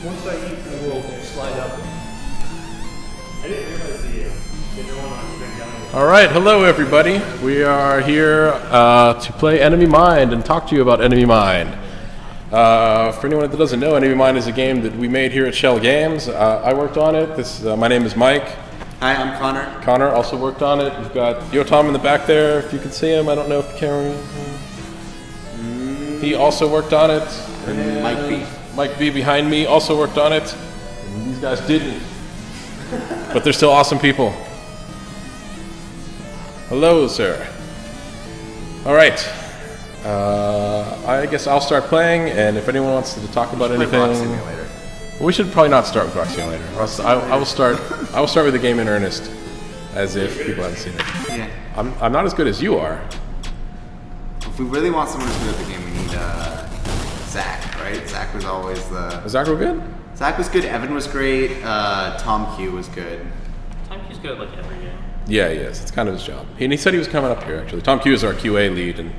Once I eat, I will slide up. I didn't realize the one on been down. All right, hello everybody. We are here to play Enemy Mine and talk to you about Enemy Mine. For anyone that doesn't know, Enemy Mine is a game that we made here at Schell Games. I worked on it. My name is Mike. Hi, I'm Connor. Connor also worked on it. We've got Yotam in the back there, if you can see him. I don't know if the camera... He also worked on it. And Mike B. Mike B behind me also worked on it. And these guys didn't. But they're still awesome people. Hello, sir. All right. I guess I'll start playing, and if anyone wants to talk about anything... Rock Simulator. We should probably not start with Rock Simulator. I will start with the game in earnest, as if people haven't seen it. Yeah. I'm not as good as you are. If we really want someone who's good at the game, we need Zach, right? Zach was always the... Is Zach real good? Zach was good, Evan was great, Tom Q was good. Tom Q's good at like every game. Yeah, he is. It's kind of his job. And he said he was coming up here, actually. Tom Q is our QA lead, and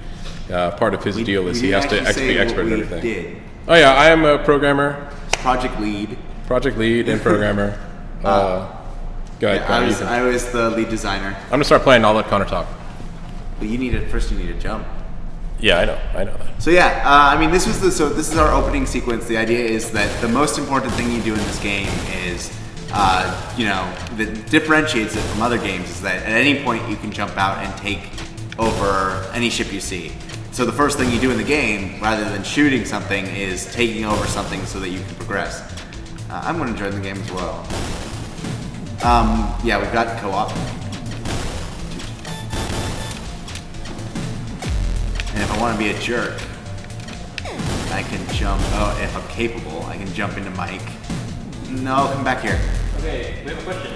part of his deal is he has to be expert at everything. Did. Oh yeah, I am a programmer. Project lead. Project lead and programmer. Go ahead, Yeah, Connor, I was the lead designer. I'm gonna start playing. I'll let Connor talk. But first you need to jump. Yeah, I know that. So yeah, I mean, this is our opening sequence. The idea is that the most important thing you do in this game is, that differentiates it from other games is that at any point you can jump out and take over any ship you see. So the first thing you do in the game, rather than shooting something, is taking over something so that you can progress. I'm going to join the game as well. Yeah, we've got co-op. And if I want to be a jerk, I can jump. Oh, if I'm capable, I can jump into Mike. No, come back here. Okay, we have a question.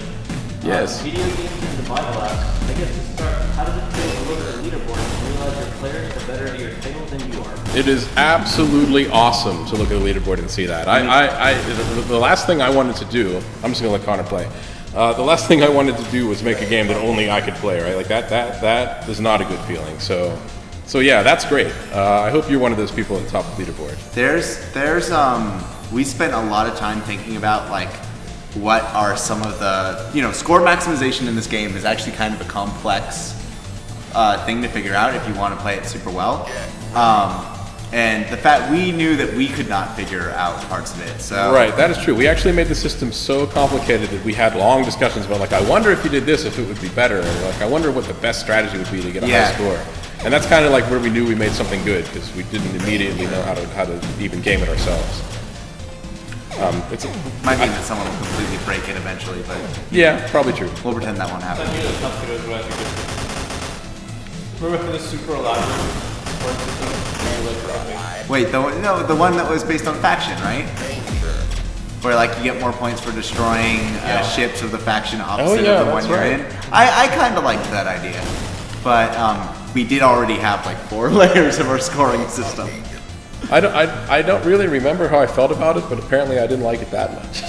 Yes. Video games and the Bible apps. I guess to start, how does it feel to look at a leaderboard and realize your players are better at your title than you are? It is absolutely awesome to look at a leaderboard and see that. The last thing I wanted to do, I'm just gonna let Connor play. The last thing I wanted to do was make a game that only I could play, right? Like that is not a good feeling. So yeah, that's great. I hope you're one of those people at the top of the leaderboard. We spent a lot of time thinking about like what are some of the, score maximization in this game is actually kind of a complex thing to figure out if you want to play it super well. And the fact we knew that we could not figure out parts of it. So right, that is true. We actually made the system so complicated that we had long discussions about like, I wonder if you did this, if it would be better, or like, I wonder what the best strategy would be to get a high score. And that's kind of like where we knew we made something good because we didn't immediately know how to even game it ourselves. Might mean that someone will completely break it eventually, but yeah, probably true. We'll pretend that won't happen. Remember the super elaborate support system? Wait, the one that was based on faction, right? Where like you get more points for destroying ships of the faction opposite of the one you're in. I kind of liked that idea, but we did already have like 4 layers of our scoring system. I don't really remember how I felt about it, but apparently I didn't like it that much.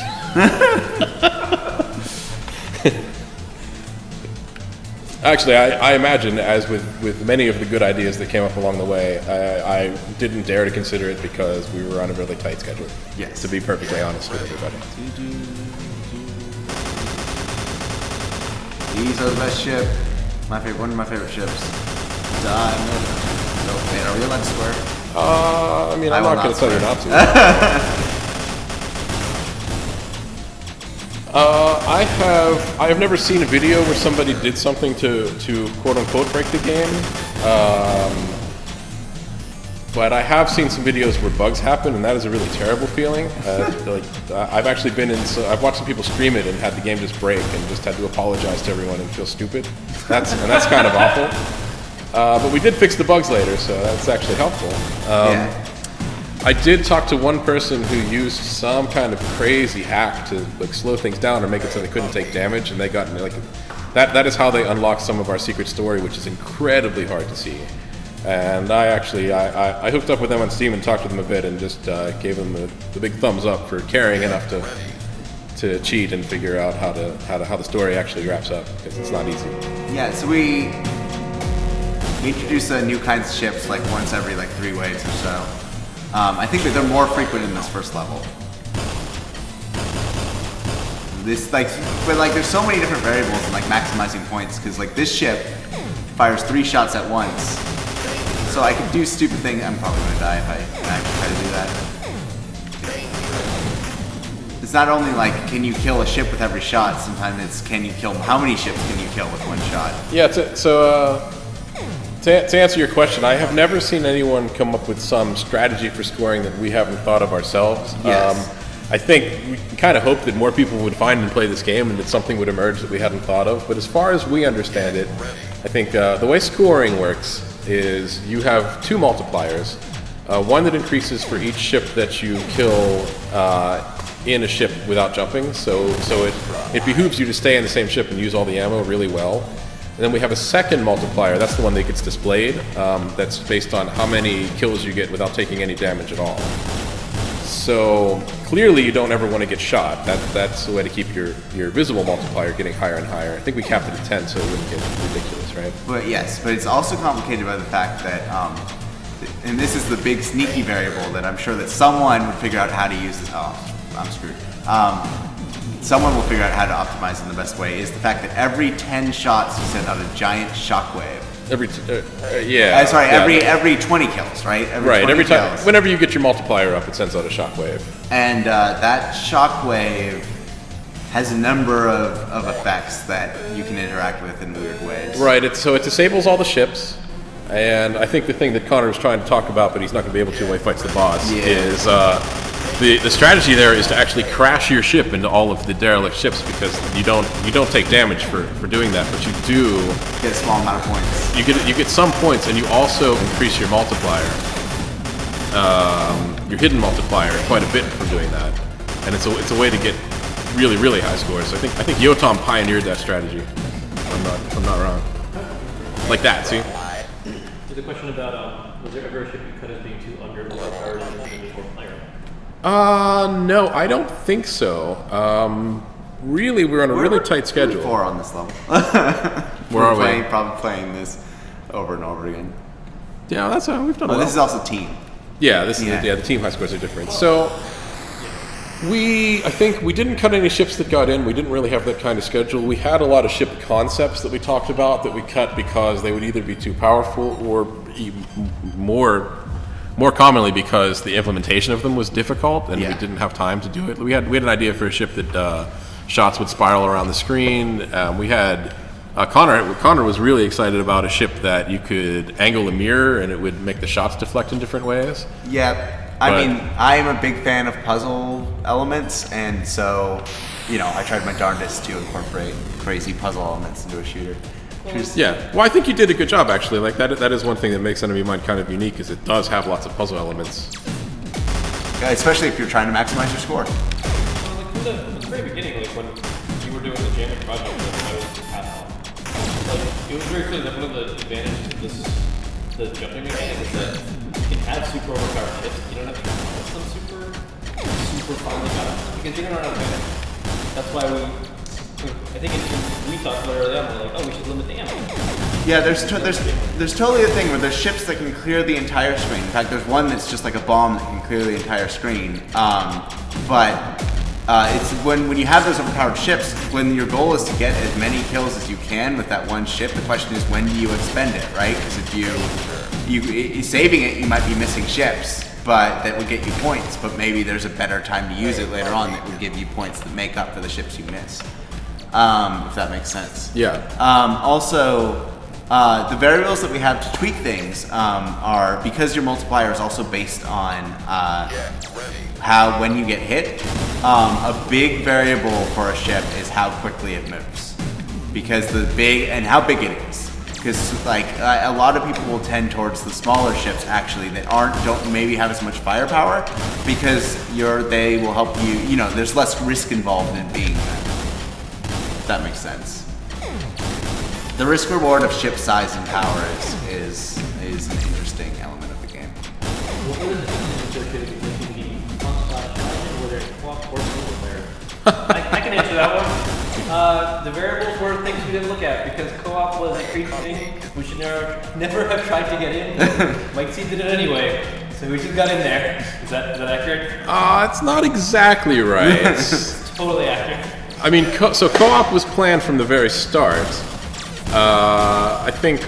Actually, I imagine, as with many of the good ideas that came up along the way, I didn't dare to consider it because we were on a really tight schedule. Yes. To be perfectly honest with everybody. These are the best ship. One of my favorite ships. Diamond. No, wait, are we allowed to swear? I mean, I'm I will not going to tell you swear. not to. I have never seen a video where somebody did something to quote unquote break the game. But I have seen some videos where bugs happen, and that is a really terrible feeling. I've actually been in, so I've watched some people stream it and had the game just break and just had to apologize to everyone and feel stupid. That's kind of awful. But we did fix the bugs later, so that's actually helpful. Yeah. I did talk to one person who used some kind of crazy hack to like slow things down or make it so they couldn't take damage, and they got like that is how they unlocked some of our secret story, which is incredibly hard to see. And I hooked up with them on Steam and talked to them a bit and just gave them the big thumbs up for caring enough to cheat and figure out how the story actually wraps up, because it's not easy. Yeah, so we introduce new kinds of ships like once every like 3 waves or so. I think that they're more frequent in this first level. But there's so many different variables in like maximizing points, because like this ship fires 3 shots at once. So I could do stupid things. I'm probably gonna die if I actually try to do that. It's not only like can you kill a ship with every shot. Sometimes it's how many ships can you kill with 1 shot? Yeah. To answer your question, I have never seen anyone come up with some strategy for scoring that we haven't thought of ourselves. Yes. I think we kind of hoped that more people would find and play this game and that something would emerge that we hadn't thought of. But as far as we understand it, I think the way scoring works is you have 2 multipliers. One that increases for each ship that you kill in a ship without jumping. So it behooves you to stay in the same ship and use all the ammo really well. And then we have a second multiplier. That's the one that gets displayed. That's based on how many kills you get without taking any damage at all. So clearly you don't ever want to get shot. That's the way to keep your visible multiplier getting higher and higher. I think we capped it at 10 so it wouldn't get ridiculous, right? But yes, but it's also complicated by the fact that, and this is the big sneaky variable that I'm sure that someone would figure out how to use this. Oh, I'm screwed. Someone will figure out how to optimize in the best way, is the fact that every 10 shots you send out a giant shockwave. Every 20 kills, right? Every time, whenever you get your multiplier up, it sends out a shockwave. And that shockwave has a number of effects that you can interact with in weird ways. Right, so it disables all the ships, and I think the thing that Connor was trying to talk about, but he's not going to be able to when he fights the boss, is the strategy there is to actually crash your ship into all of the derelict ships, because you don't take damage for doing that, but you do get a small amount of points. You get some points, and you also increase your multiplier, your hidden multiplier, quite a bit from doing that, and it's a way to get really, really high scores. So I think Yotam pioneered that strategy. If I'm not wrong. Like that, see? There's a question about was there ever a ship you cut as being too under or overpowered in the initial player? No, I don't think so. Really, we're on a really tight schedule. 4 on this level. Where are we? Probably playing this over and over again. Yeah, that's how we've done. This is also team. Yeah, the team high scores are different. So I think we didn't cut any ships that got in. We didn't really have that kind of schedule. We had a lot of ship concepts that we talked about that we cut because they would either be too powerful or even more commonly because the implementation of them was difficult and we didn't have time to do it. We had an idea for a ship that shots would spiral around the screen. We had Connor was really excited about a ship that you could angle a mirror and it would make the shots deflect in different ways. Yeah. I mean, I am a big fan of puzzle elements, and so, I tried my darndest to incorporate crazy puzzle elements into a shooter. Yeah, well, I think you did a good job, actually. Like, that is one thing that makes Enemy Mine kind of unique, is it does have lots of puzzle elements. Yeah, especially if you're trying to maximize your score. From the very beginning, like when you were doing the jamming project, I was just passed on. like, it was very clear that one of the advantages of the jumping mechanic is that you can have super overpowered ships. You don't have to put some super finely got because you're gonna run out of ammo. That's why I think we talked about it earlier on, we're like, oh, we should limit the ammo. Yeah, there's totally a thing where there's ships that can clear the entire screen. In fact, there's one that's just like a bomb that can clear the entire screen. It's when you have those overpowered ships, when your goal is to get as many kills as you can with that one ship, the question is when do you expend it, right? Because if you saving it, you might be missing ships, but that would get you points. But maybe there's a better time to use it later on that would give you points that make up for the ships you miss. If that makes sense. Yeah. Also, the variables that we have to tweak things are, because your multiplier is also based on when you get hit, a big variable for a ship is how quickly it moves. Because how big it is. Because a lot of people will tend towards the smaller ships actually that don't maybe have as much firepower, because they will help you, there's less risk involved in being them. If that makes sense. The risk reward of ship size and power is an interesting element of the game. What were the differences associated with the whether it's co-op or single player? I can answer that one. The variables were things we didn't look at because co-op was a crazy thing. We should never have tried to get in. Mike C did it anyway, so we just got in there. Is that accurate? It's not exactly right. It's totally accurate. I mean, so co-op was planned from the very start. I think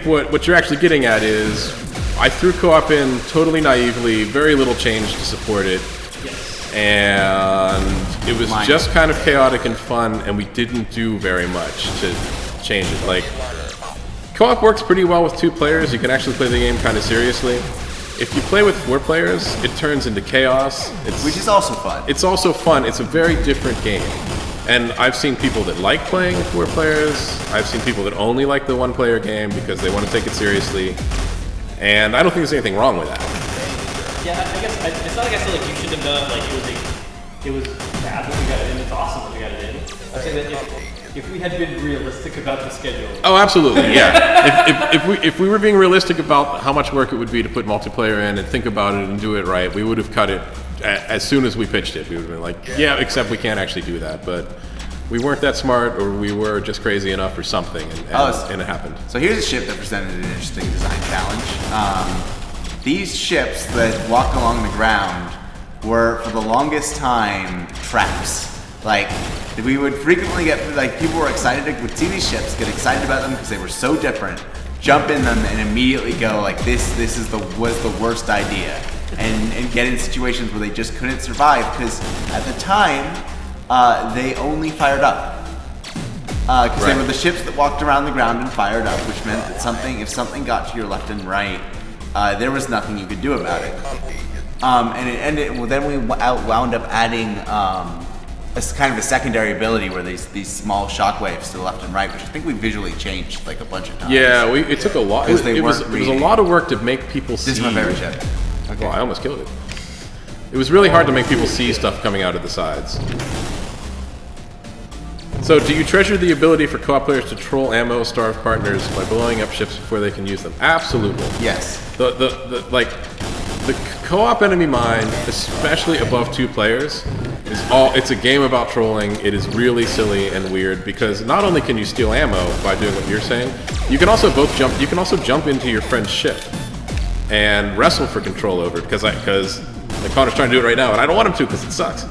what you're actually getting at is I threw co-op in totally naively, very little change to support it. Yes. And it was just kind of chaotic and fun, and we didn't do very much to change it. Like, co-op works pretty well with 2 players. You can actually play the game kind of seriously. If you play with 4 players, it turns into chaos. Which is also fun. It's also fun. It's a very different game. And I've seen people that like playing with 4 players. I've seen people that only like the 1-player game because they want to take it seriously. And I don't think there's anything wrong with that. Yeah, I guess it's not like I feel like you shouldn't have done it it was bad that we got it in. It's awesome that we got it in. I'm saying that if we had been realistic about the schedule. Oh, absolutely, yeah. if we were being realistic about how much work it would be to put multiplayer in and think about it and do it right, we would have cut it as soon as we pitched it. We would have been like, yeah, except we can't actually do that. But we weren't that smart, or we were just crazy enough or something, and it happened. So here's a ship that presented an interesting design challenge. These ships that walk along the ground were, for the longest time, traps. Like, we would frequently get, people were would see these ships, get excited about them because they were so different, jump in them and immediately go like, this was the worst idea. And get in situations where they just couldn't survive because at the time, they only fired up. Because they were the ships that walked around the ground and fired up, which meant that if something got to your left and right, there was nothing you could do about it. Then we wound up adding a kind of a secondary ability where these small shockwaves to the left and right, which I think we visually changed like a bunch of times. Yeah, it took a lot. It was a lot of work to make people see. This is my favorite ship. Okay. Well, I almost killed it. It was really hard to make people see stuff coming out of the sides. So, do you treasure the ability for co-op players to troll ammo starved partners by blowing up ships before they can use them? Absolutely. Yes. The co-op enemy mine, especially above 2 players, it's a game about trolling. It is really silly and weird because not only can you steal ammo by doing what you're saying, you can also jump into your friend's ship and wrestle for control over it because Connor's trying to do it right now and I don't want him to because it sucks.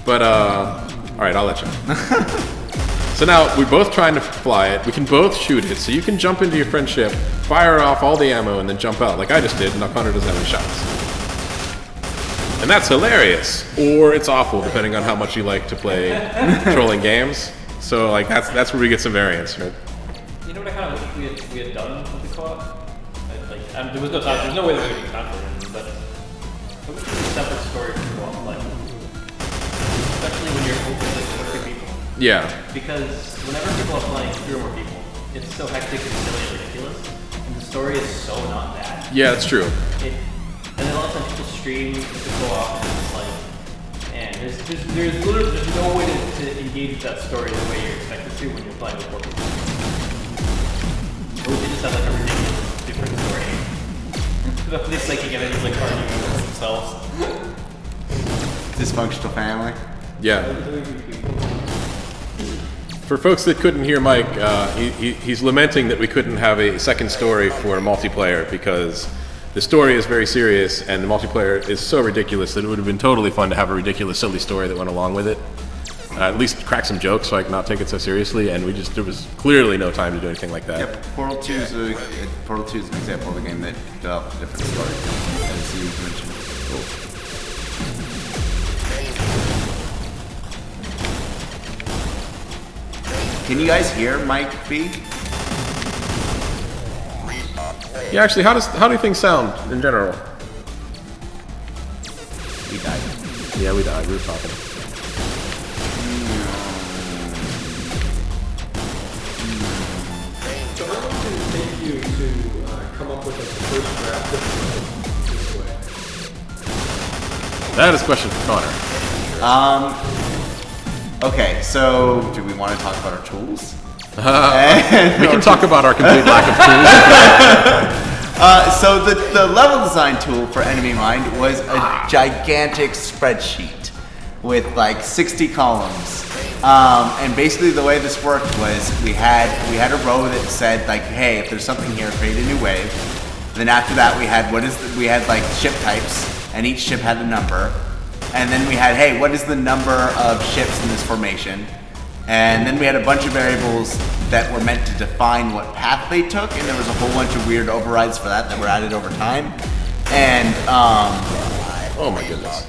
But all right, I'll let you. So now we're both trying to fly it. We can both shoot it. So you can jump into your friend's ship, fire off all the ammo, and then jump out like I just did. And now Connor doesn't have any shots. And that's hilarious, or it's awful, depending on how much you like to play trolling games. So like that's where we get some variance, right? You know what I kind of wish we had done with the co-op? There was no time. There's no way that we could do time for it, but I wish there was a separate story for co-op play, especially when you're open to 2 people. Yeah. Because whenever people are playing 3 or more people, it's so hectic and silly and ridiculous, and the story is so not that. Yeah, that's true. And then a lot of times people stream to co-op, and it's like, man, there's literally there's no way to engage with that story the way you're expected to when you're playing with 4 people. Or they just have like a ridiculous different story. They're thinking and then just like arguing amongst themselves. Dysfunctional family. Yeah. For folks that couldn't hear Mike, he's lamenting that we couldn't have a second story for multiplayer because the story is very serious and the multiplayer is so ridiculous that it would have been totally fun to have a ridiculous, silly story that went along with it. At least crack some jokes so I could not take it so seriously, and there was clearly no time to do anything like that. Yep, Portal 2 is an example of a game that developed a different story, as you mentioned. Cool. Can you guys hear Mike B? Yeah, actually, how do things sound in general? We died. Yeah, we died. We were talking. So how long did it take you to come up with the first draft this way? That is a question for Connor. Okay, so do we want to talk about our tools? We can talk about our complete lack of tools. So the level design tool for Enemy Mind was a gigantic spreadsheet with like 60 columns. And basically the way this worked was we had a row that said like, hey, if there's something here, create a new wave. Then after that we had like ship types, and each ship had a number. And then we had, hey, what is the number of ships in this formation? And then we had a bunch of variables that were meant to define what path they took, and there was a whole bunch of weird overrides for that were added over time. And Oh my goodness.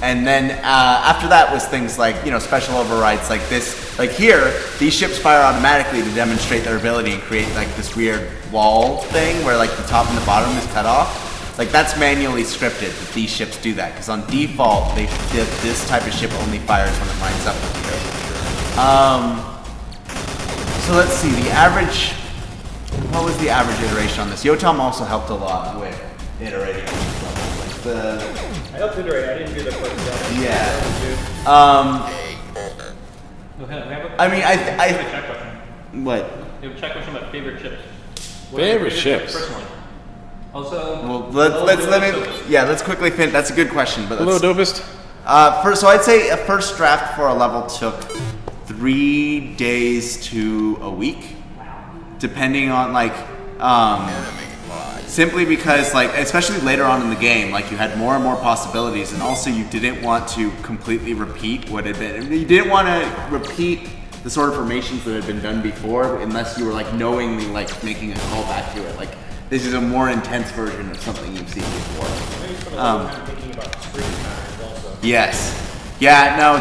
and then after that was things like, special overrides like this. Like here, these ships fire automatically to demonstrate their ability and create like this weird wall thing where like the top and the bottom is cut off. Like that's manually scripted that these ships do that, because on default, this type of ship only fires when it lines up with you. So let's see, what was the average iteration on this? Yotam also helped a lot with iterating on these levels. I helped iterate. I didn't do the first draft. Yeah. I mean, I have a check question. what? You have a check question about favorite chips. What Favorite are your chips? Personally. Also, Well, let's quickly finish. That's a good question, but Hello, let's, Dopest. so I'd say a first draft for a level took 3 days to a week, depending on like, simply because like, especially later on in the game, like you had more and more possibilities, and also you didn't want to completely repeat what had been. You didn't want to repeat the sort of formations that had been done before, unless you were like knowingly like making a call back to it, like. This is a more intense version of something you've seen before. Thinking about screen patterns also. Yes. Yeah. No.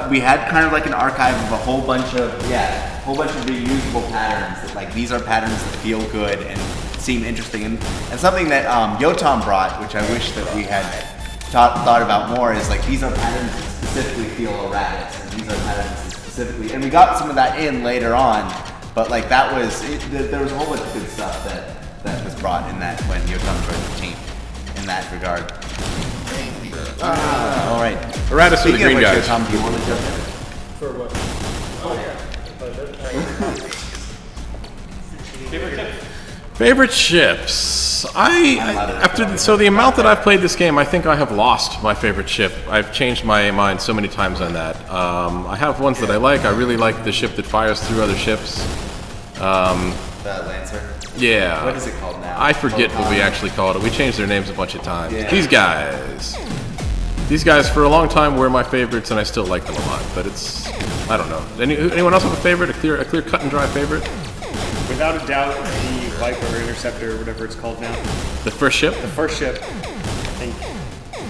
We had kind of like an archive of a whole bunch of reusable patterns. That like these are patterns that feel good and seem interesting, and something that Yotam brought, which I wish that we had thought about more, is like these are patterns that specifically feel erratic, and these are patterns that specifically, and we got some of that in later on. But like that was, there was a whole bunch of good stuff that was brought in that when Yotam joined the team in that regard. All right. Aratus with the green guys. Yotam, do you want to jump in? For what? Oh yeah. favorite chips. Favorite ships. The amount that I've played this game, I think I have lost my favorite ship. I've changed my mind so many times on that. I have ones that I like. I really like the ship that fires through other ships. The Lancer. Yeah. What is it called now? I forget what we actually called it. We changed their names a bunch of times. Yeah. These guys for a long time were my favorites, and I still like them a lot. But it's, I don't know. Anyone else have a favorite? A clear cut and dry favorite? Without a doubt, the Viper or Interceptor, whatever it's called now. The first ship? The first ship, I think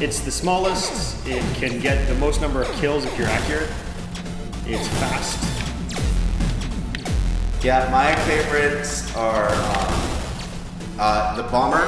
it's the smallest. It can get the most number of kills if you're accurate. It's fast. Yeah, my favorites are the Bomber,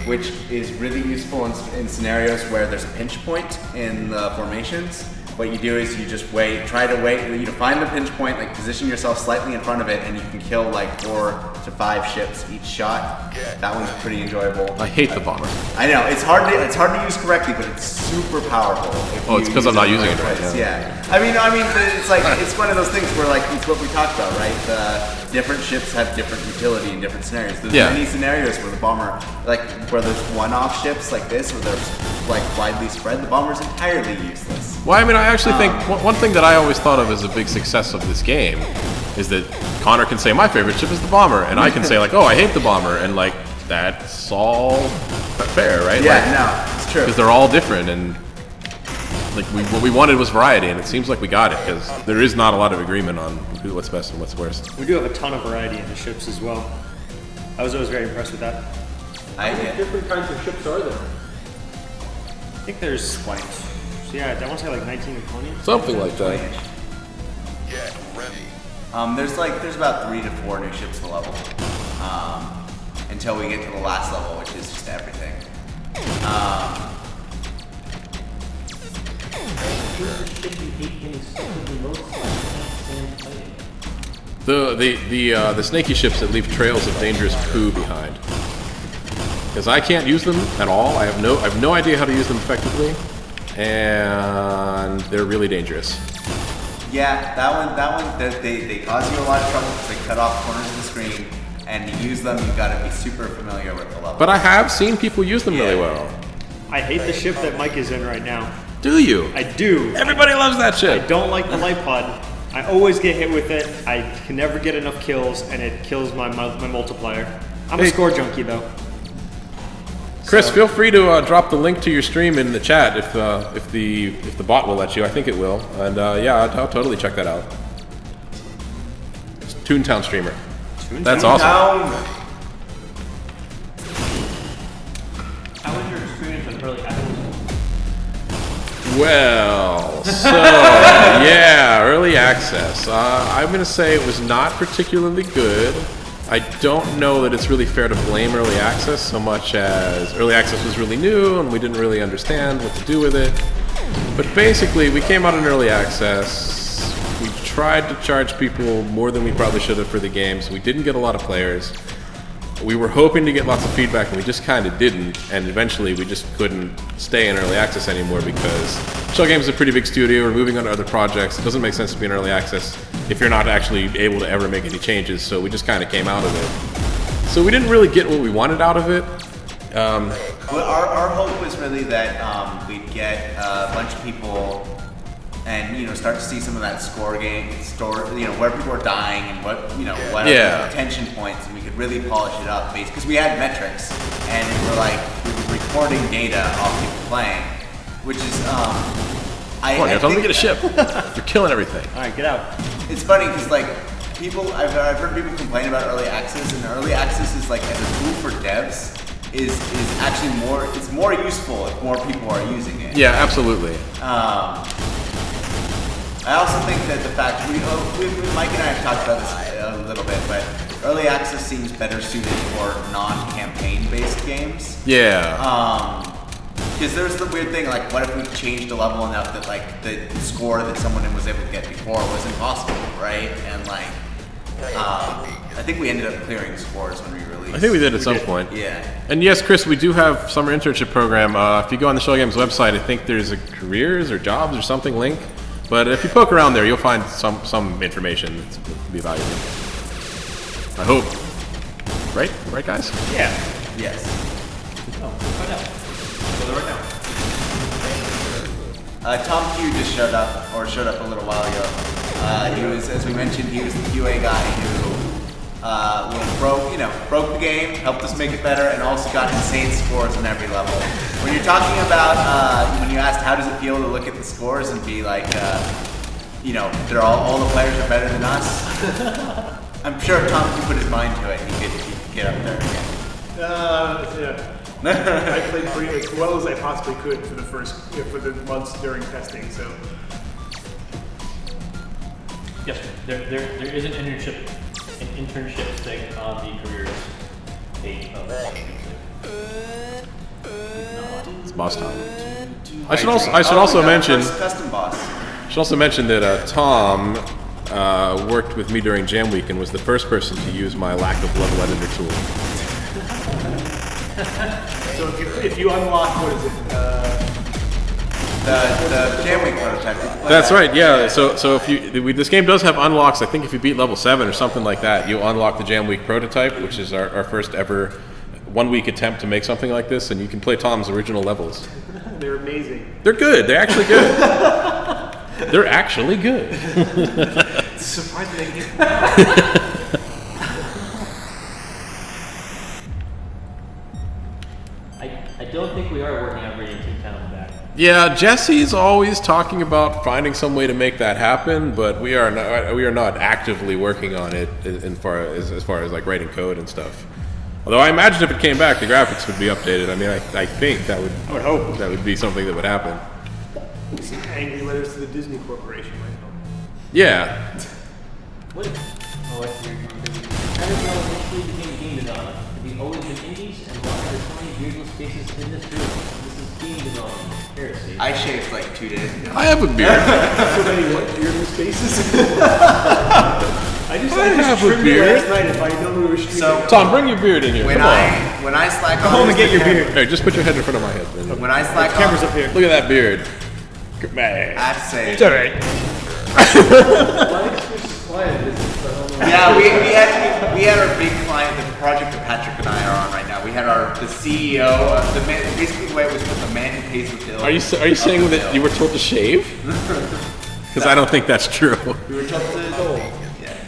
which is really useful in scenarios where there's a pinch point in the formations. what you do is you just wait, try to wait, you know, find the pinch point, like position yourself slightly in front of it, and you can kill like 4 to 5 ships each shot. That one's pretty enjoyable. I hate the bomber. I know it's hard to use correctly, but it's super powerful. Oh, it's because I'm not using it right. Yeah. I mean, it's like it's one of those things where like it's what we talked about, right? Different ships have different utility in different scenarios. There's many scenarios where the bomber, like where there's one-off ships like this, where they're like widely spread. The bomber's entirely useless. Well, I mean, I actually think one thing that I always thought of as a big success of this game is that Connor can say my favorite ship is the bomber, and I can say like, oh, I hate the bomber, and like that's all fair, right? Yeah, like, no, it's true. Because they're all different, and like what we wanted was variety, and it seems like we got it because there is not a lot of agreement on what's best and what's worst. We do have a ton of variety in the ships as well. I was always very impressed with that. How many different kinds of ships are there? I think there's 20. Yeah, I want to say like 19 or 20. Something like that. There's about 3 to 4 new ships to level until we get to the last level, which is just everything. The snaky ships that leave trails of dangerous poo behind. Because I can't use them at all. I have no idea how to use them effectively, and they're really dangerous. Yeah, that one, they cause you a lot of trouble because they cut off corners of the screen, and to use them, you've got to be super familiar with the level. But I have seen people use them really well. I hate the ship that Mike is in right now. Do you? I do. Everybody loves that I ship. don't like the light pod. I always get hit with it. I can never get enough kills, and it kills my multiplier. I'm a score junkie though. Chris, feel free to drop the link to your stream in the chat if the bot will let you. I think it will, and yeah, I'll totally check that out. It's Toontown streamer. That's awesome. How was your experience with early access? Well, so yeah, early access. I'm going to say it was not particularly good. I don't know that it's really fair to blame early access so much as early access was really new and we didn't really understand what to do with it. But basically, we came out in early access. We tried to charge people more than we probably should have for the game, so we didn't get a lot of players. We were hoping to get lots of feedback, and we just kind of didn't. And eventually, we just couldn't stay in early access anymore because Schell Games is a pretty big studio. We're moving on to other projects. It doesn't make sense to be in early access if you're not actually able to ever make any changes. So we just kind of came out of it. So we didn't really get what we wanted out of it. Well, our hope was really that we'd get a bunch of people and start to see some of that score, where people are dying and what are the attention points, and we could really polish it up because we had metrics and we were recording data off people playing, which is Tell them to get a ship. They're killing everything. All right, get out. It's funny because I've heard people complain about early access, and early access is like as a tool for devs is actually more useful if more people are using it. Yeah, absolutely. I also think that the fact Mike and I have talked about this a little bit, but early access seems better suited for non-campaign based games. Yeah. Because there's the weird thing, like, what if we changed a level enough that like the score that someone was able to get before was impossible, right? And I think we ended up clearing scores when we released. I think we did at some point. Yeah. And yes, Chris, we do have summer internship program. If you go on the Schell Games website, I think there's a careers or jobs or something link. But if you poke around there, you'll find some information that will be valuable. I hope. Right? Right, guys? Yeah. Yes. Oh, find out. Go there right now. Tom Q just showed up a little while ago. He was, as we mentioned, he was the QA guy who broke the game, helped us make it better, and also got insane scores on every level. When you're talking about, when you asked how does it feel to look at the scores and be like, they're all the players are better than us. I'm sure Tom could put his mind to it and he could get up there again. Yeah. I played pretty as well as I possibly could for the months during testing. So Yes, there is an internship thing on the careers page of It's boss time. I should also mention. Custom boss. should also mention that Tom worked with me during Jam Week and was the first person to use my lack of level editor tool. So if you unlock, what is it? The Jam Week prototype. That's right, yeah. So if this game does have unlocks. I think if you beat level 7 or something like that, you unlock the Jam Week prototype, which is our first ever 1 week attempt to make something like this, and you can play Tom's original levels. They're amazing. They're good. They're actually good. They're actually good. It's surprising they get I don't think we are working on bringing Toontown back. Yeah, Jesse's always talking about finding some way to make that happen, but we are not actively working on it as far as like writing code and stuff. Although I imagine if it came back, the graphics would be updated. I mean, I think that would. I would hope that would be something that would happen. Some angry letters to the Disney Corporation right now. Yeah. What? Oh, I see. Everyone eventually became game development. We've always been indies, and why are there so many beardless faces in this room? This is game development. Heresy. I shaved like 2 days ago. I have a beard. So many what beardless faces? I just have a trimmed it beard. last night if I know we were streaming. So Tom, bring your beard in here. when Come on. when I slack Go on, home and get your beard. Hey, just put your head in front of my head. Then. When I slack Camera's on, up here. Look at that beard. Good I man. have to say, It's alright. yeah, we had our big client, the project that Patrick and I are on right now. We had the CEO, basically the way it was put, the man who pays the bill. Are you saying that you were told to shave? Because I don't think that's true. We were told to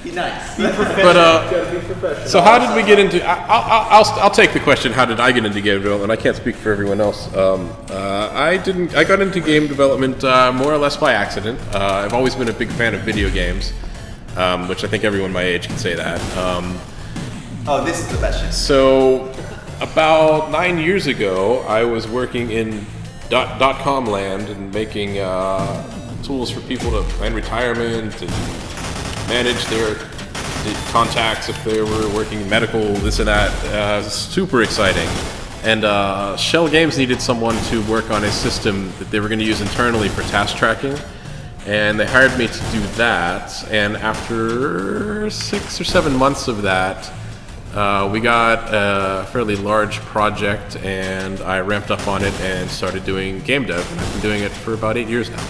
be nice. But so how did we get into? I'll take the question. How did I get into game development? I can't speak for everyone else. I didn't. I got into game development more or less by accident. I've always been a big fan of video games, which I think everyone my age can say that. Oh, this is the best shit. So about 9 years ago, I was working in .com land and making tools for people to plan retirement and manage their contacts if they were working in medical, this and that. Super exciting. And Schell Games needed someone to work on a system that they were going to use internally for task tracking. And they hired me to do that. And after 6 or 7 months of that, we got a fairly large project, and I ramped up on it and started doing game dev. And I've been doing it for about 8 years now.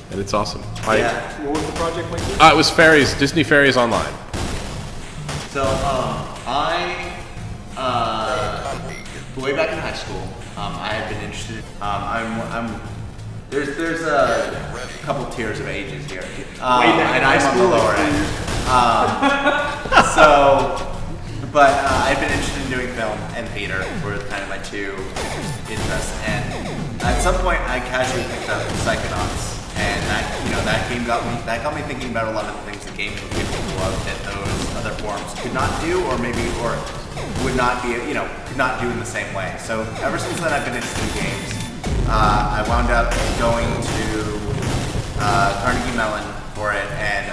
And it's awesome. Yeah. What was the project like? It was Fairies, Disney Fairies Online. So way back in high school, I had been interested. There's a couple tiers of ages here, and I'm on the lower end. But I've been interested in doing film and theater were kind of my two interests. And at some point, I casually picked up Psychonauts, and that game got me thinking about a lot of the things that games would be capable of that those other forms could not do, or would not be, could not do in the same way. So ever since then, I've been interested in games. I wound up going to Carnegie Mellon for it, and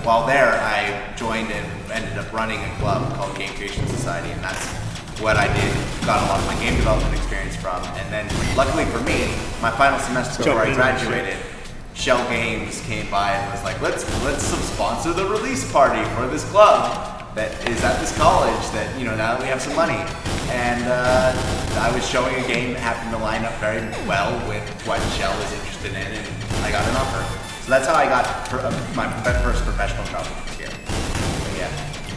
while there, I joined and ended up running a club called Game Creation Society, and that's what I got a lot of my game development experience from. And then, luckily for me, my final semester before I graduated, Schell Games came by and was like, let's sponsor the release party for this club that is at this college that, now that we have some money. And I was showing a game that happened to line up very well with what Schell is interested in, and I got an offer. So that's how I got my first professional job here. But yeah.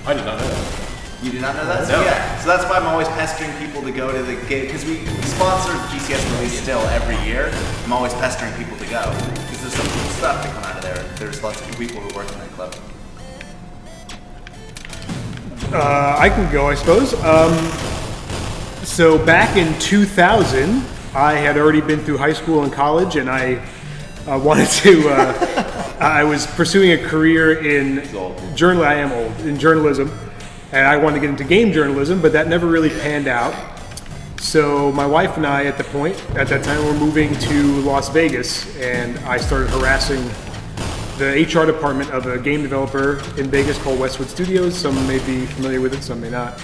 I did not know that. You did not know that? No. So yeah. So that's why I'm always pestering people to go to the game, because we sponsor GCS release still every year. I'm always pestering people to go, because there's some cool stuff to come out of there. There's lots of people who work in that club. I can go, I suppose. So back in 2000, I had already been through high school and college, and I wanted to. I was pursuing a career in journalism. I am old in journalism, and I wanted to get into game journalism, but that never really panned out. So my wife and I, at that time, were moving to Las Vegas, and I started harassing the HR department of a game developer in Vegas called Westwood Studios. Some may be familiar with it, some may not.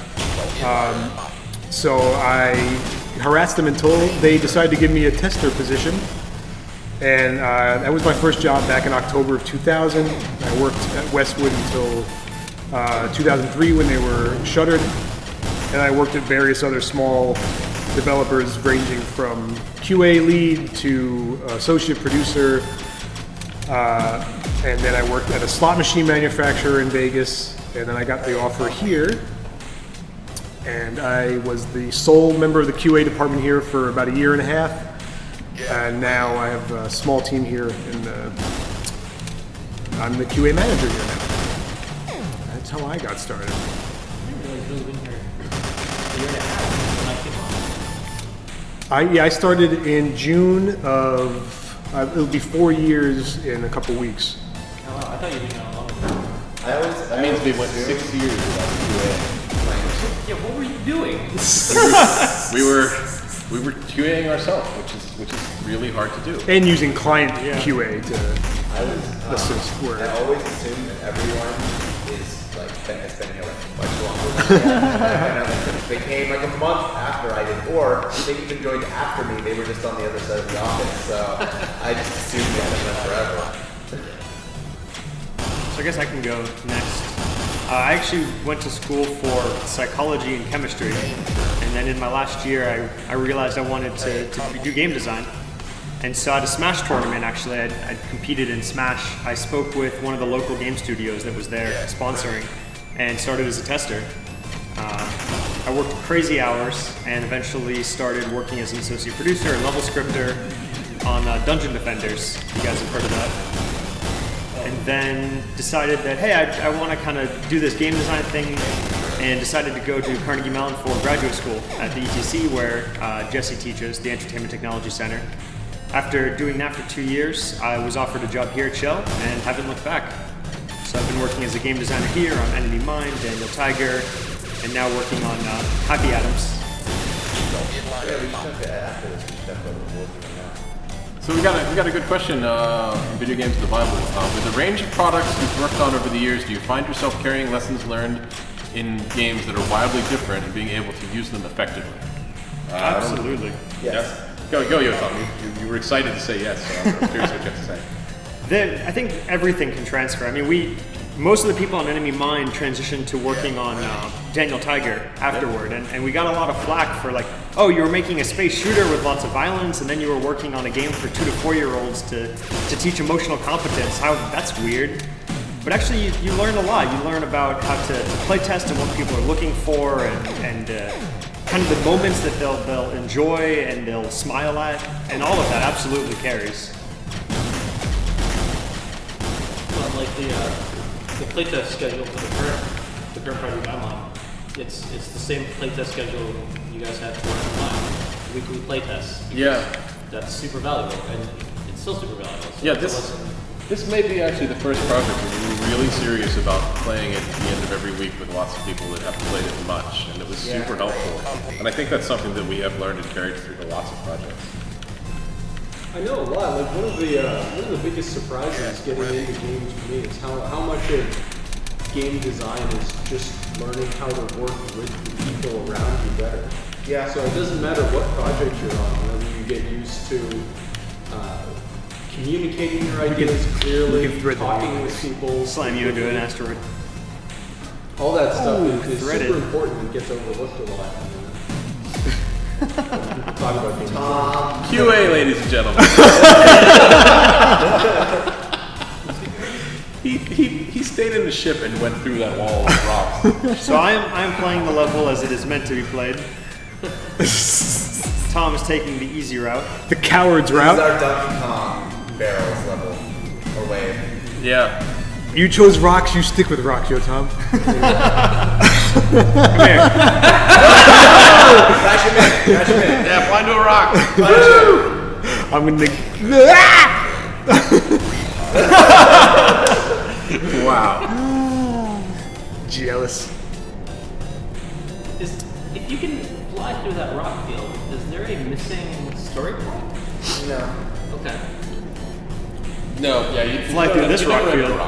So I harassed them until they decided to give me a tester position. And that was my first job back in October of 2000. I worked at Westwood until 2003 when they were shuttered. And I worked at various other small developers ranging from QA lead to associate producer. And then I worked at a slot machine manufacturer in Vegas. And then I got the offer here. And I was the sole member of the QA department here for about a year and a half. And now I have a small team here, and I'm the QA manager here now. That's how I got started. I didn't realize you been here a year and a half when I came on. I started in June of, it'll be 4 years in a couple weeks. Oh, wow. I thought you didn't know how long. That means we went 6 years without QA. Yeah, what were you doing? We were QAing ourselves, which is really hard to do. And using client QA to I was, assist I where. always assume that everyone is like has been here like much longer. And they came like a month after I did, or they even joined after me. They were just on the other side of the office, so I just assumed they had been there forever. So I guess I can go next. I actually went to school for psychology and chemistry, and then in my last year I realized I wanted to do game design. And so at a Smash tournament, actually, I competed in Smash. I spoke with one of the local game studios that was there sponsoring and started as a tester. I worked crazy hours and eventually started working as an associate producer and level scripter on Dungeon Defenders. You guys have heard of that? And then decided that, hey, I want to kind of do this game design thing, and decided to go to Carnegie Mellon for graduate school at the ETC, where Jesse teaches, the Entertainment Technology Center. After doing that for 2 years, I was offered a job here at Schell and haven't looked back. So I've been working as a game designer here on Enemy Mine, Daniel Tiger, and now working on Happy Atoms. So we got a good question from Video Games in the Bible. With the range of products you've worked on over the years, do you find yourself carrying lessons learned in games that are wildly different and being able to use them effectively? Absolutely. Yes. Go, Yotam. You were excited to say yes, so I'm curious what you have to say. I think everything can transfer. I mean, most of the people on Enemy Mine transitioned to working on Daniel Tiger afterward, and we got a lot of flack for like, oh, you were making a space shooter with lots of violence, and then you were working on a game for 2 to 4 year olds to teach emotional competence. How that's weird. But actually, you learn a lot. You learn about how to play test and what people are looking for, and kind of the moments that they'll enjoy and they'll smile at, and all of that absolutely carries. Well, like the playtest schedule for the current project I'm on, it's the same playtest schedule you guys had for weekly playtests. Yeah. That's super valuable, and it's still super valuable. So Yeah, that's a lesson. this may be actually the first project where we were really serious about playing it at the end of every week with lots of people that haven't played it much, and it was super helpful. And I think that's something that we have learned and carried through to lots of projects. I know a lot. Like one of the biggest surprises getting into games for me is how much of game design is just learning how to work with the people around you better. Yeah. So it doesn't matter what project you're on, whether you get used to communicating your ideas clearly, thread the talking needle. with people, Slam you into an asteroid. all that stuff is threaded. super important and gets overlooked a lot. Talk about games. QA, ladies and gentlemen. he stayed in the ship and went through that wall of rocks. So I am playing the level as it is meant to be played. Tom is taking the easy route. The coward's This is route. our Donkey Kong barrels level, or wave. Yeah. You chose rocks, you stick with rocks, Yotam. Come here. Crash him in. Yeah, fly into a rock. I'm gonna. Wow. Jealous. If you can fly through that rock field, is there a missing story point? No. Okay. No, yeah, you Fly through this rock field.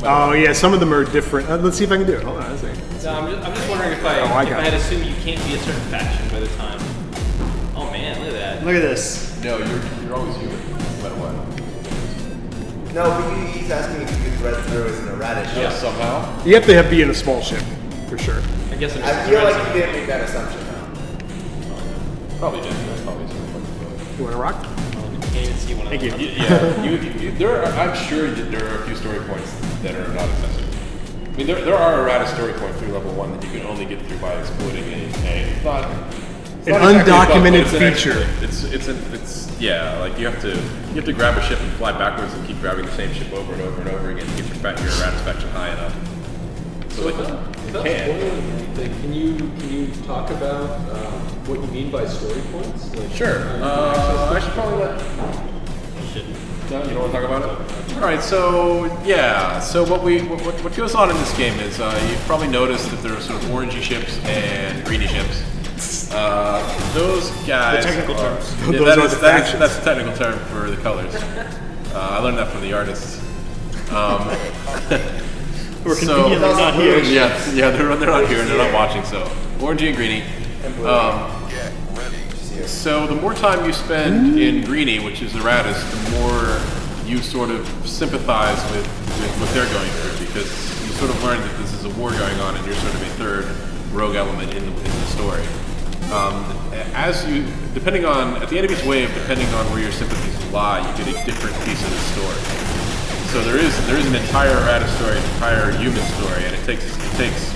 Oh yeah, some of them are different. Let's see if I can do it. Hold on a second. So I'm just wondering if I I if got I had it. assumed you can't be a certain faction by the time. Oh man, look at that. Look at this. No, you're always human. no matter what. No, but he's asking if you could thread through as an errata ship. Yes, somehow. You have to be in a small ship, for sure. I guess it I feel like you didn't make that assumption though. Probably did. That's probably something. You want to rock? You can't even see one of Thank them. you. I'm sure that there are a few story points that are not accessible. I mean, there are errata story points through level 1 that you can only get through by exploiting it's not An exactly a bug, undocumented but it's feature. Yeah, like you have to grab a ship and fly backwards and keep grabbing the same ship over and over and over again to get your errata faction high enough. So like, Without you spoiling can. anything, can you talk about what you mean by story points? Like, Sure. how you can I access should probably let. No, you don't want to talk about it? All right. So yeah. So what goes on in this game is you've probably noticed that there are sort of orangey ships and greeny ships. Those guys. The technical are, terms. Yeah, Those that are is- the that is- factions. that's the technical term for the colors. I learned that from the artists. We're So- conveniently not here. Yeah, they're not here and they're not watching. So orangey and greeny. So the more time you spend in greeny, which is erratas, the more you sort of sympathize with what they're going through, because you sort of learn that this is a war going on and you're sort of a third rogue element in the story. As you, depending on, at the end of each wave, depending on where your sympathies lie, you get a different piece of the story. So there is an entire errata story, an entire human story, and it takes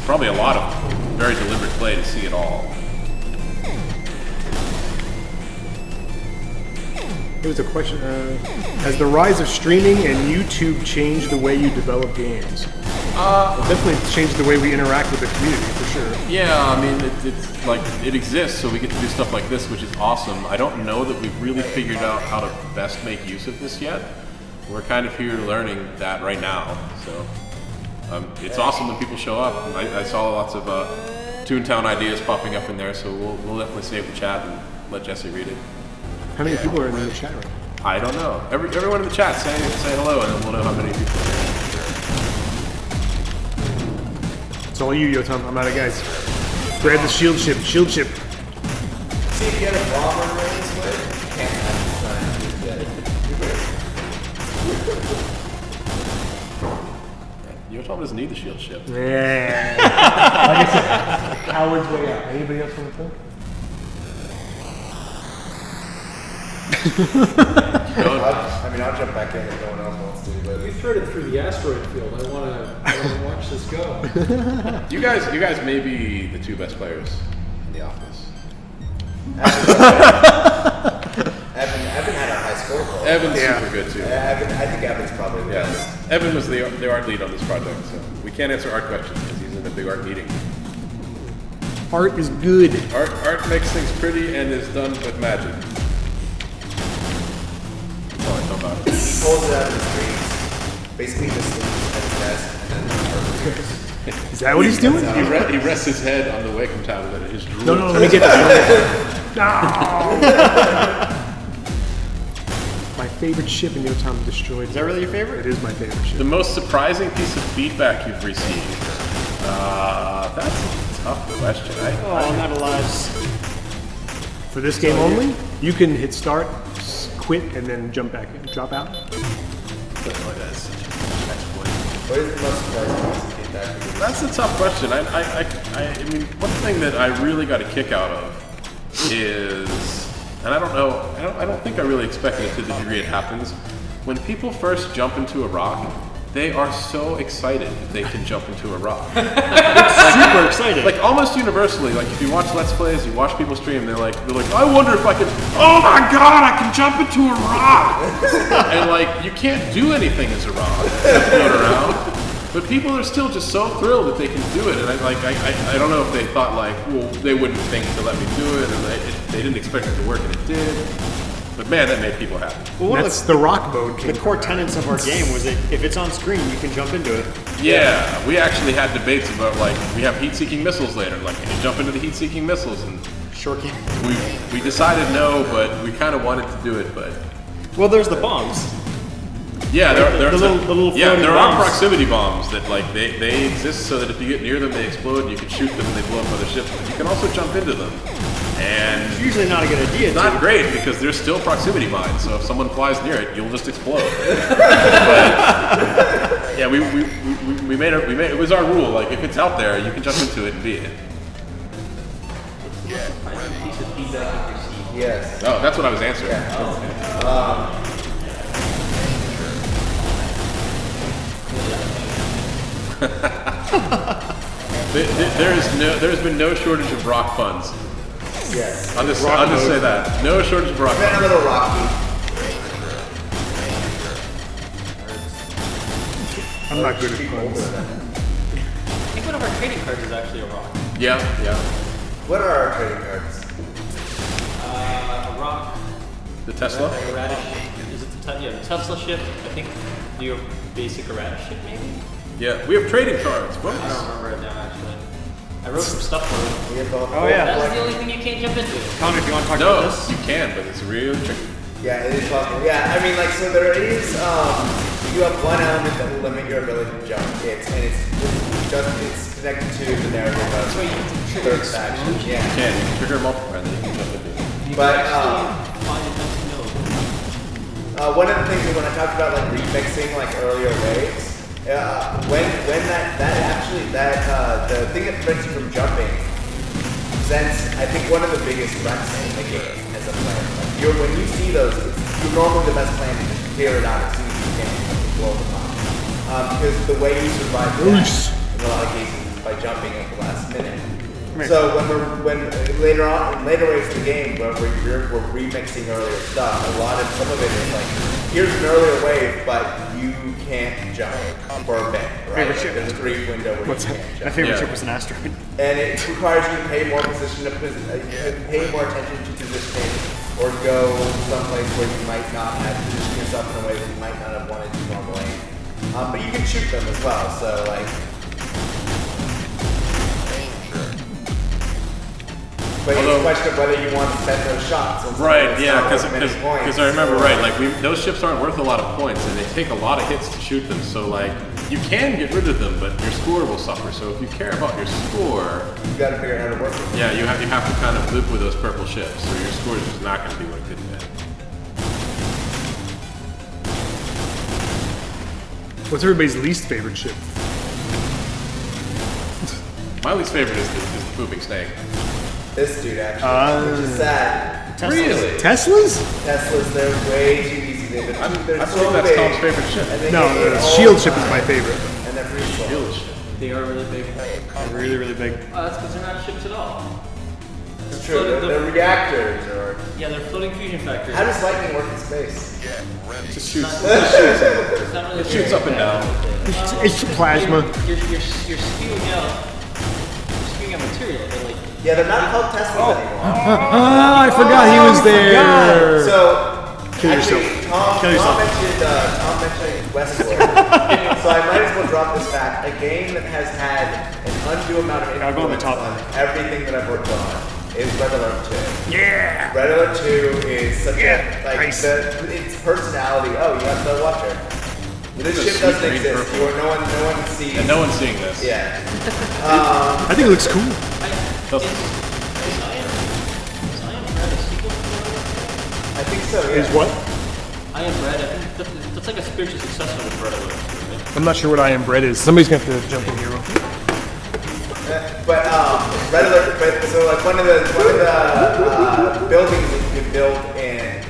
probably a lot of very deliberate play to see it all. Here's a question. Has the rise of streaming and YouTube changed the way you develop games? It definitely changed the way we interact with the community, for sure. Yeah, I mean, it's like, it exists, so we get to do stuff like this, which is awesome. I don't know that we've really figured out how to best make use of this yet. We're kind of here learning that right now, so it's awesome when people show up. I saw lots of Toontown ideas popping up in there, so we'll definitely save the chat and let Jesse read it. How many people are in the chat right now? I don't know. Everyone in the chat, say hello, and then we'll know how many people are here. It's all you, Yotam. I'm out of guys. Grab the shield ship. Shield ship. See if you had a bomber right this way. You can't have the sign. Your Tom doesn't need the shield ship. Yeah. Like I said, coward's way out. Anybody else want to talk? I'll jump back in if no one else wants to, but We threaded through the asteroid field. I want to watch this go. You guys may be the two best players in the office. Evan had a high score for it. Evan's super good too. I think Evan's probably the best. Yes. Evan was the art lead on this project, so we can't answer art questions because he's in a big art meeting. Art is good. Art makes things pretty and is done with magic. That's all I know about it. He pulls it out of his dreams. Basically just sleeps at his desk and then appears. Is that what he's doing? He rests his head on the Wacom tablet and his drool. No, let me get this. No. My favorite ship in Yotam destroyed. Is that really your favorite? It is my favorite ship. The most surprising piece of feedback you've received? That's a tough question. Oh, not alive. For this game only, you can hit start, quit, and then jump back in, drop out. What is the most surprising piece of feedback for you? That's a tough question. I mean, one thing that I really got a kick out of is, and I don't think I really expected it to the degree it happens. When people first jump into a rock, they are so excited that they can jump into a rock. Super excited. Like almost universally, like if you watch Let's Plays, you watch people stream, they're like, I wonder if I can, oh my god, I can jump into a rock! And like, you can't do anything as a rock, float around. But people are still just so thrilled that they can do it, and I don't know if they thought like, well, they wouldn't think to let me do it, and they didn't expect it to work, and it did. But man, that made people happy. Well, one of That's the rock mode. the core tenets of our game was that if it's on screen, you can jump into it. Yeah, we actually had debates about like, we have heat-seeking missiles later, like, can you jump into the heat-seeking missiles? And Sure can. we decided no, but we kind of wanted to do it, but Well, there's the bombs. yeah, The little floating there are bombs. proximity bombs that like they exist so that if you get near them, they explode, and you can shoot them and they blow up other ships. But you can also jump into them, And It's usually not a good idea. it's not to. great because there's still proximity mines, so if someone flies near it, you'll just explode. But yeah, we made it was our rule. Like if it's out there, you can jump into it and beat it. Find a piece of feedback you received. Yes. Oh, that's what I was answering. There's been no shortage of rock puns. Yes. I'll just say that. No shortage of rock Been a puns. little rocky. I'm not good at People puns. over there. I think one of our trading cards is actually a rock. Yeah. What are our trading cards? A rock. The Tesla? Like a radish. Is it the Tesla ship? I think your basic radish ship, maybe? Yeah. We have trading cards, folks. I don't remember it now, actually. I wrote some stuff for it. We have the Oh, yeah. That's the only thing you can't jump into. Connor, if you want to talk No, about this? you can, but it's really tricky. Yeah, it is possible. Yeah, I mean, like, so there is, you have one element that will limit your ability to jump. It's connected to the narrative of So you can trigger third faction. explosion. You Yeah. can. You can trigger a multiplier and then you can jump into it. You But, can actually find a nice node. one of the things that when I talked about like remixing like earlier waves, when the thing that prevents you from jumping presents, I think, one of the biggest threats in the game as a player. Like when you see those, you're normally the best plan to just clear it out as soon as you can and blow them up. Because the way you survive that, in a lot of cases, is by jumping at the last minute. So when later on, in later waves of the game, where we're remixing earlier stuff, some of it is like, here's an earlier wave, but you can't jump for a bit, right? Favorite ship. There's a brief window where What's you that? can't My jump. favorite Yeah. ship was an asteroid. And it requires you to pay more pay more attention to positioning, or go someplace where you might not have positioned yourself in a way that you might not have wanted to normally. But you can shoot them as well, so like. But it's a question of whether you want to spend those shots. on something Right, that's yeah, not worth many points, because I remember, or- right, like those ships aren't worth a lot of points, and they take a lot of hits to shoot them. So like, you can get rid of them, but your score will suffer. So if you care about your score, You got to figure out how to work with it. yeah, you have to kind of live with those purple ships, or your score is just not going to be what it could have been. What's everybody's least favorite ship? My least favorite is the pooping snake. This dude actually, which is sad. Really? Teslas? Teslas, they're way too easy. They're I so believe that's big, Tom's favorite ship. and they No, get hit the all shield the ship is time, my favorite. And they're pretty slow. Shield ship. They are really big. Really, really big. That's because they're not ships at all. It's true. They're reactors, or Yeah, they're floating fusion factors. how does lightning work in space? It just shoots. It's not really It shoots up and down. It's plasma. You're spewing out. You're spewing out material. They're like. Yeah, they're not called Teslas anymore. Ah, I forgot he was there. So, Kill actually, yourself. Tom mentioned Westworld. So I might as well drop this fact. A game that has had an undue amount of I'll go on the influence top. on everything that I've worked on is Red Alert 2. Yeah. Red Alert 2 is such Yeah, a, like, nice. its personality. Oh, you have the Watcher. This a ship sweet doesn't green exist. purple. No one sees. And no one's seeing this. Yeah. I think it looks cool. Doesn't- Is I Am Bread a sequel to Red Alert? I think so, yeah. Is what? I Am Bread, I think that's like a spiritual successor to Red Alert, right? I'm not sure what I am bread is. Somebody's gonna have to jump in here. But Red Alert. But so like one of the buildings that you can build in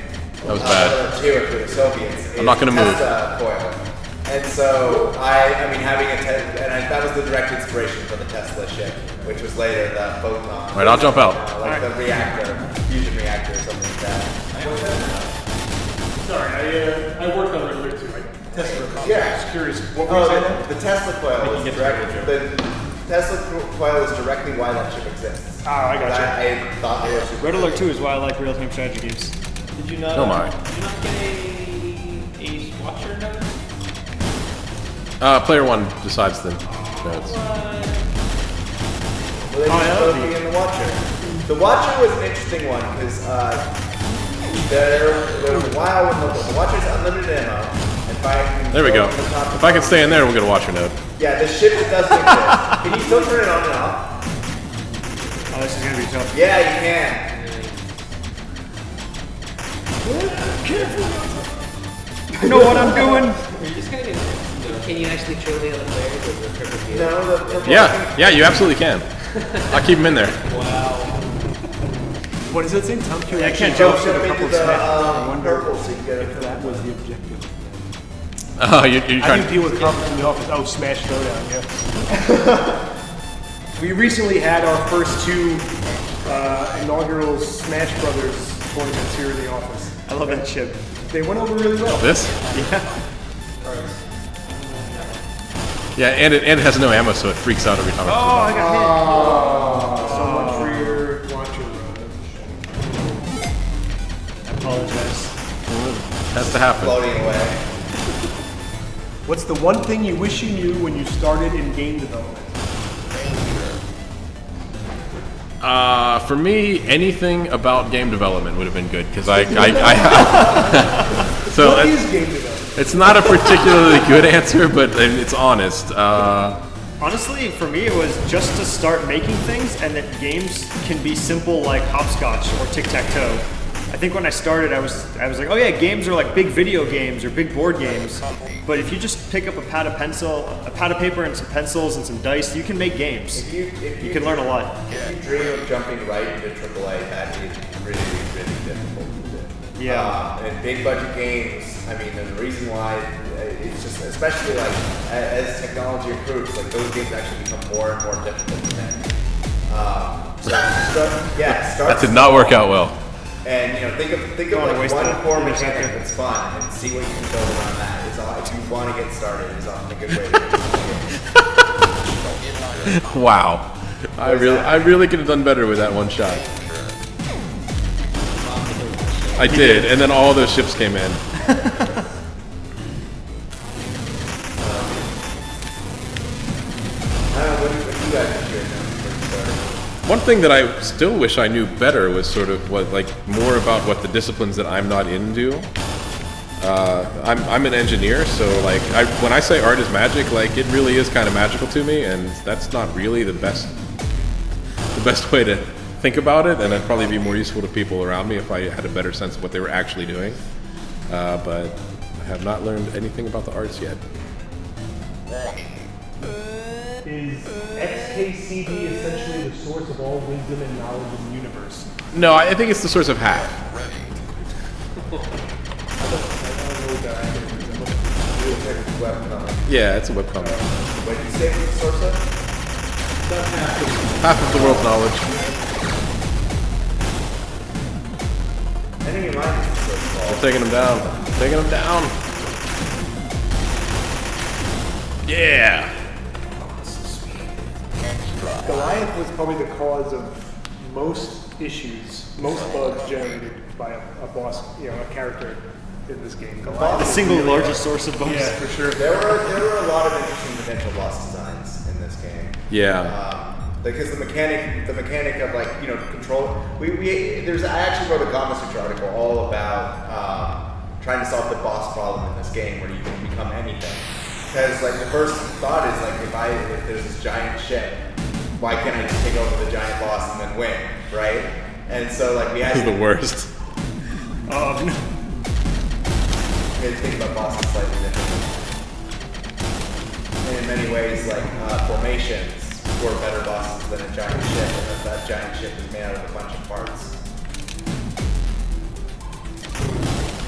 That was bad. Red Alert 2 if you're the Soviets. I'm not gonna move. Tesla coil. And so I mean having that was the direct inspiration for the Tesla ship, which was later the photon. All right, I'll jump out. Like the reactor, fusion reactor, or something like that. Sorry, I worked on Red Alert too. I tested it. Yeah. I was curious. What was Oh, the Tesla coil was the Tesla coil is directly why that ship exists. Oh, I gotcha. I thought they were super Red Alert 2 is why I like real-time strategy games. Did you not? Oh my. Did you not get a Watcher node? Player one decides the nodes. Well, they Oh, just yeah, both that'd be in the Watcher. The Watcher was an interesting one because there was a while when the Watcher's unlimited ammo. And if I can There we go. from the top to If I can bottom- stay in there, we'll get a watcher node. Yeah, the ship doesn't exist. Can you still turn it on and off? Oh, this is gonna be tough. Yeah, you can. I know what I'm doing. You're just gonna get. Can you actually troll the other players with the triple kill? No, the Yeah, you absolutely can. I'll keep him in there. What does that say? Tom Q Yeah, I actually can't jump jumps to in a the couple of the smashes. I wonder purple, so you get it. if that was the objective. Oh, you're I trying didn't to. deal with conflict in the office. Oh, Smash Throwdown, yeah. We recently had our first two inaugural Smash Brothers tournaments here in the office. I love that chip. They went over really well. This? Yeah. Yeah, and it has no ammo, so it freaks out every time. Oh, I got So much for your watcher. hit. I apologize. Has to happen. Floating away. What's the one thing you wish you knew when you started in game development? For me, anything about game development would have been good because I so What is game development? it's not a particularly good answer, but it's honest. Honestly, for me, it was just to start making things, and that games can be simple like hopscotch or tic-tac-toe. I think when I started, I was like, oh yeah, games are like big video games or big board games. But if you just pick up a pad of paper, and some pencils and some dice, you can make games. If You can learn a lot. If you dream of jumping right into AAA, that is really, really difficult to do. Yeah. And big budget games, I mean, there's a reason why it's just, especially like as technology improves, like those games actually become more and more difficult to make. Start That did not work out well. And think of wanna like waste one a core minute mechanic second. that's fun and see what you can build around that. Is all, if you want to get started, is often a good way to get started. Wow, I really could have done better with that one shot. I did, and then all those ships came in. What do you guys do before you started? One thing that I still wish I knew better was sort of more about what the disciplines that I'm not into. I'm an engineer, so when I say art is magic, it really is kind of magical to me, and that's not really the best way to think about it, and it'd probably be more useful to people around me if I had a better sense of what they were actually doing. But I have not learned anything about the arts yet. Is XKCD essentially the source of all wisdom and knowledge in the universe? No, I think it's the source of half. Yeah, it's a webcomic. What did you say was the source of? Half of the world's knowledge. I think it might be the source of all. We're taking them down. Taking them down. Yeah. Goliath was probably the cause of most issues, most bugs generated by a boss, a character in this game. Goliath. The single largest source of bugs. Yeah, for sure. There were a lot of interesting potential boss designs in this game. Yeah. Because the mechanic of control. I actually wrote a Gamma Sutra article all about trying to solve the boss problem in this game, where you can become anything. Because the first thought is if there's this giant ship, why can't I just take over the giant boss and then win, right? And so we had This is the worst. Oh, no. we had to think about bosses slightly differently. And in many ways, formations were better bosses than a giant ship, unless that giant ship is made out of a bunch of parts.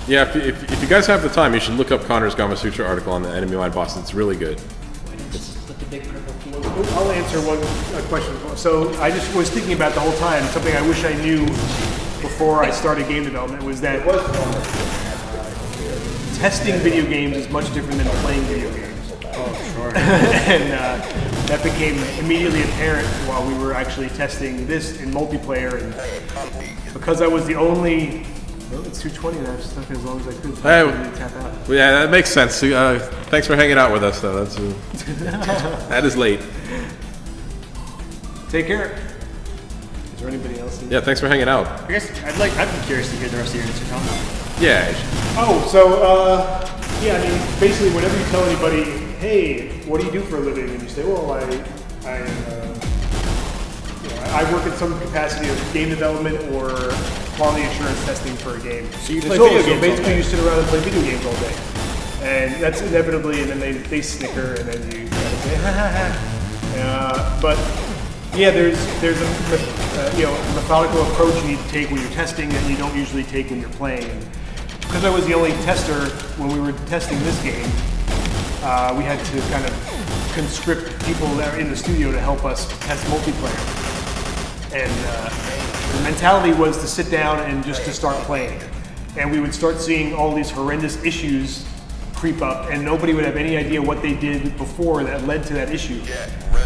Yeah, if you guys have the time, you should look up Connor's Gamma Sutra article on the enemy line bosses. It's really good. Why don't you just put the big purple field? I'll answer one question. So I just was thinking about the whole time, something I wish I knew before I started game development was that It was one testing video games is much different than playing video games. Oh, sure. And that became immediately apparent while we were actually testing this in multiplayer. And because I was the only, it's 2:20 and I've stuck as long as I could. Hey, Tap out. Well, yeah, that makes sense. Thanks for hanging out with us, though. That's that is late. Take care. Is there anybody else? Yeah, thanks for hanging out. I guess I'd be curious to hear the rest of your answer, Tom. Yeah. Oh, so yeah, I mean, basically, whenever you tell anybody, "Hey, what do you do for a living?" and you say, "Well, I work in some capacity of game development or quality assurance testing for a game. So you And play so- video so games all basically day. you sit around and play video games all day. And that's inevitably, and then they snicker, and then you kind of say, ha ha ha. But yeah, there's a methodical approach you need to take when you're testing that you don't usually take when you're playing. Because I was the only tester when we were testing this game, we had to kind of conscript people that are in the studio to help us test multiplayer. And the mentality was to sit down and just to start playing. And we would start seeing all these horrendous issues creep up, and nobody would have any idea what they did before that led to that issue.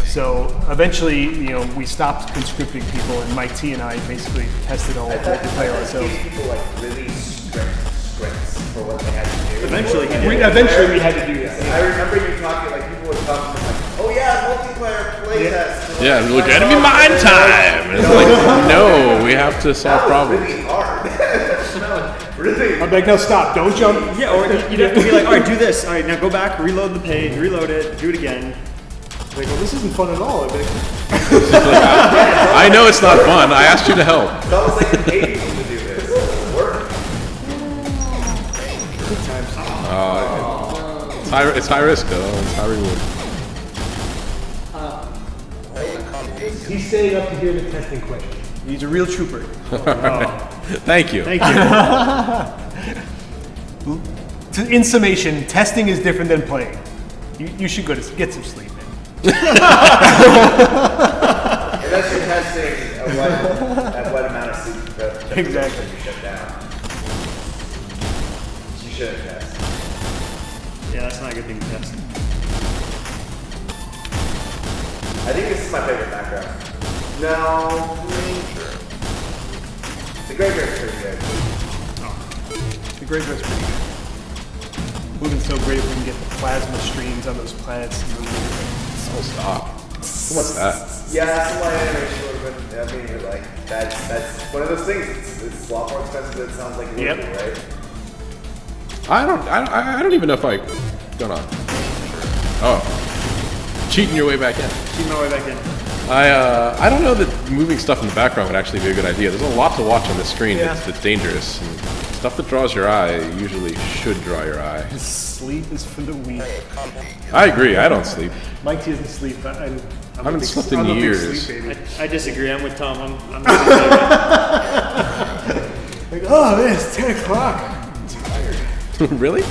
So eventually, we stopped conscripting people, and Mike T and I basically tested all multiplayer ourselves. People like really strict scripts for what they had to do. Eventually he did. Eventually, we had to do that. I remember you talking, like people would come and like, oh yeah, multiplayer playtest. Yeah, look, enemy mine time. It's like, no, we have to solve problems. Really hard. really. I'm like, no, stop, don't jump. Yeah, or you'd have to be like, all right, do this. All right, now go back, reload the page, reload it, do it again. Like, well, this isn't fun at all. I'm like, I know it's not fun. I asked you to help. It's almost like you paid people to do this. It's work. It's high risk though. It's high reward. He's staying up to hear the testing question. he's a real trooper. Thank you. Thank you. In summation, testing is different than playing. You should go to get some sleep, man. Unless you're testing at what amount of sleep Exactly. you shut down. You shouldn't test. Yeah, that's not a good thing to test. I think this is my favorite background. No. The graveyard's pretty good. The graveyard's pretty good. Would have been so great if we can get the plasma streams on those planets. Oh, stop. What's that? Yeah, some light animation would have been, I mean, you're like, that's one of those things. It's a lot more expensive than it sounds like it would be, right? I don't even know if I gonna. Oh, cheating your way back in. Keep my way back in. I don't know that moving stuff in the background would actually be a good idea. There's a lot to watch on the screen that's dangerous. And stuff that draws your eye usually should draw your eye. Sleep is for the weak. I agree. I don't sleep. Mike T doesn't sleep, but I haven't slept in years. I disagree. I'm with Tom. I'm Like, oh, man, it's 10 o'clock. Really?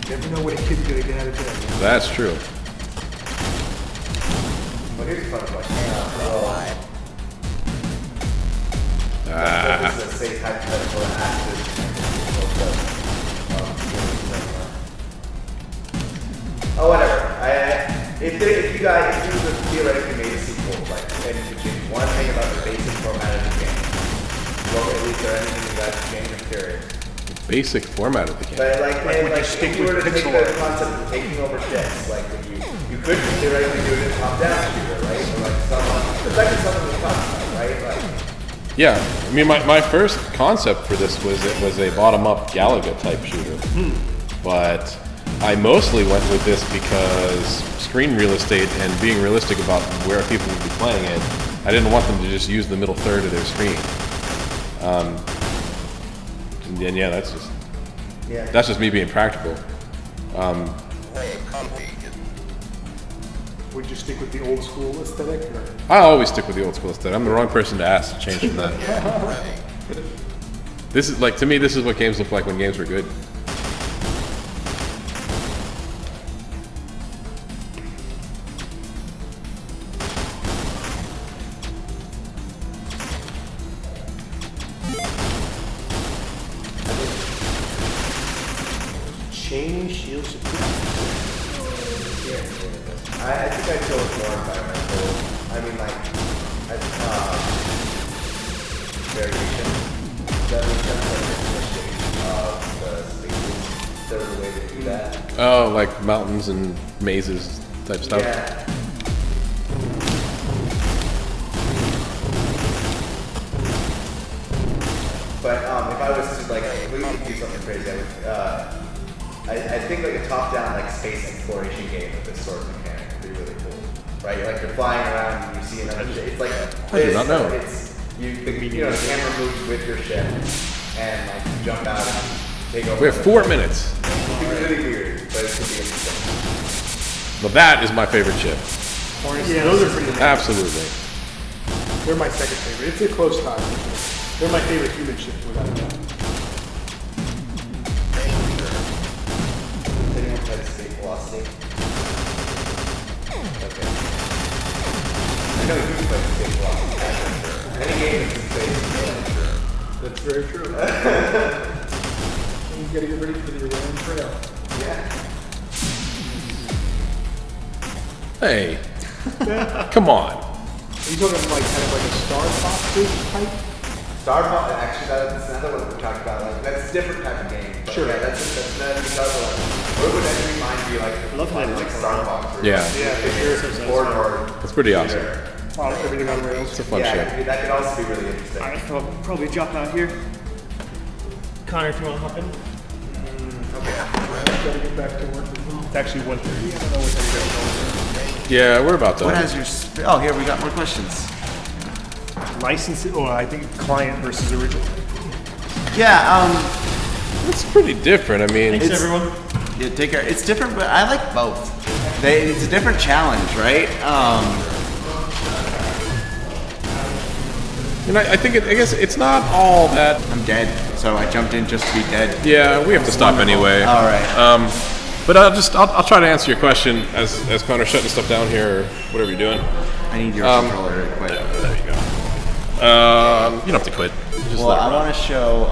Never know what a kid's gonna get out of bed. That's true. Well, here's a fun question. This is a safe hypothetical active. Oh, whatever. If you guys theoretically made a sequel, like, and you could change one thing about the basic format of the game, well, at least there anything you guys change, I'm curious. Basic format of the game. But like would you if stick you were with to take pixel the art? concept of taking over ships, like if you could theoretically do it in top-down shooter, right? Or like someone, it's like something we talked about, right? Like, Yeah, I mean, my first concept for this was it was a bottom-up Galaga type shooter, but I mostly went with this because screen real estate and being realistic about where people would be playing it, I didn't want them to just use the middle third of their screen. And yeah, that's just me being practical. Would you stick with the old school aesthetic? Or? I always stick with the old school aesthetic. I'm the wrong person to ask to change from that. This is like, to me, this is what games look like when games were good. Chain shield security. I think I'd go with more environmental. I mean, like, variation. That makes sense, like of the spaces. There's a way to do that. Oh, like mountains and mazes type stuff. Yeah. But if I was to like completely do something crazy, I would. I think like a top-down like space exploration game with this sort of mechanic would be really cool. right? Like you're flying around and you see another ship. It's like I did not know. It's the camera moves with your ship, and like you jump out and take over. We have 4 minutes. It's really weird, but it could be interesting. But that is my favorite ship. Yeah, those are pretty nice. Absolutely. They're my second favorite. It's a close tie. They're my favorite human ships without a doubt. Anyone try to escape velocity? Okay. I know you play escape velocity. Any game is in space. That's very true. You gotta get ready for the Iran trail. Yeah. Hey, come on. Are you talking like kind of like a Star Fox type? Star Fox, actually, that's another one that we talked about. Like, that's a different type of game. But Sure. Yeah, that's another like, what would enemy mine be like? I love that. Like Star Fox. Or Yeah. Yeah, for sure. Or That's pretty awesome. Everything on rails. It's a fun yeah, ship. that could also be really interesting. Alright, so I'll probably drop out here. Connor, if you want to hop in. Gotta get back to work. It's actually 1:30. I don't know what time you guys are. Yeah, we're about done. What has your? Oh, here we got more questions. Licensing, or I think client versus original. Yeah. It's pretty different. I mean, Thanks, everyone. Yeah, take care. It's different, but I like both. It's a different challenge, right? and I think I guess it's not all that. I'm dead, so I jumped in just to be dead. Yeah, we have to stop anyway. All right. But I'll try to answer your question as Connor's shutting stuff down here or whatever you're doing. I need your controller to quit. There you go. You don't have to quit. Just Well, let it I run. want to show.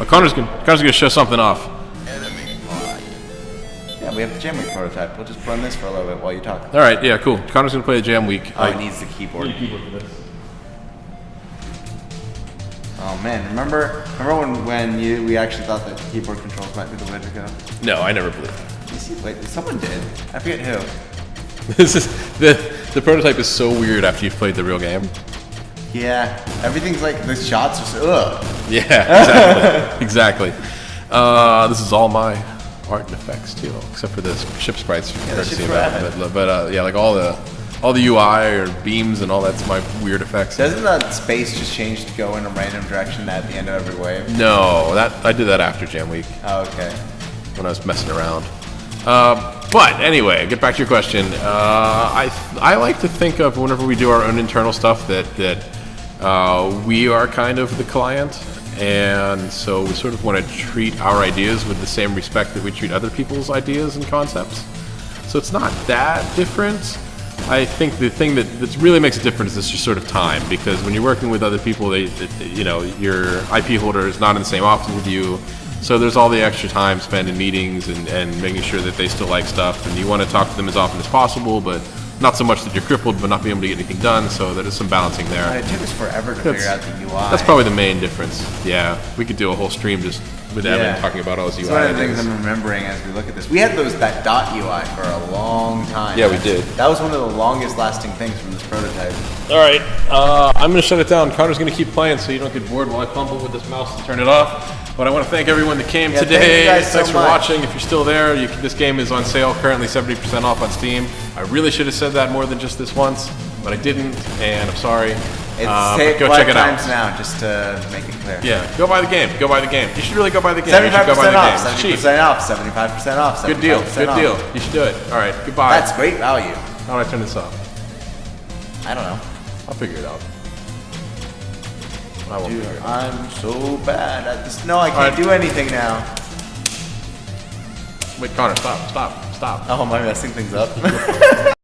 Connor's gonna show something off. Yeah, we have the Jam Week prototype. We'll just run this for a little bit while you talk. All right, yeah, cool. Connor's gonna play the Jam Week. Oh, it needs the keyboard. Oh man, remember when we actually thought that keyboard controls might be the way to go? No, I never believed that. Wait, someone did. I forget who. This is the prototype is so weird after you've played the real game. Yeah, everything's like the shots are so. Ugh. Yeah, exactly. This is all my art and effects too, except for the ship sprites. Courtesy of that. But yeah, like all the UI or beams and all that's my weird effects. Doesn't that space just change to go in a random direction at the end of every wave? No, I did that after Jam Week Oh, okay. when I was messing around. But anyway, get back to your question. I like to think of whenever we do our own internal stuff that we are kind of the client, and so we sort of want to treat our ideas with the same respect that we treat other people's ideas and concepts. So it's not that different. I think the thing that really makes a difference is just sort of time, because when you're working with other people, your IP holder is not in the same office with you. So there's all the extra time spent in meetings and making sure that they still like stuff, and you want to talk to them as often as possible, but not so much that you're crippled but not being able to get anything done, so there is some balancing there. It took us forever to figure out the UI. That's probably the main difference. Yeah, we could do a whole stream just with Evan Yeah. talking about all his UI It's one of the things. things I'm remembering as we look at this. We had that dot UI for a long time. Yeah, we did. That was one of the longest lasting things from this prototype. All right, I'm going to shut it down. Connor's going to keep playing so you don't get bored while I fumble with this mouse to turn it off. But I want to thank everyone that came Yeah, today. thank you guys so Thanks for much. watching. If you're still there, this game is on sale, currently 70% off on Steam. I really should have said that more than just this once, but I didn't, and I'm sorry. It's But go five check it out. times now, just to make it clear. Yeah, go buy the game. Go buy the game. You should really go buy the game. You should go buy 75% the off, game. It's cheap. 70% off, 75% off, 75% Good deal. Good off. deal. You should do it. All right. Goodbye. That's great value. How do I turn this off? I don't know. I'll figure it out. I won't Dude, figure it out. I'm so bad at this. No, I can't Alright. do anything now. Wait, Connor, stop. Oh, am I messing things up?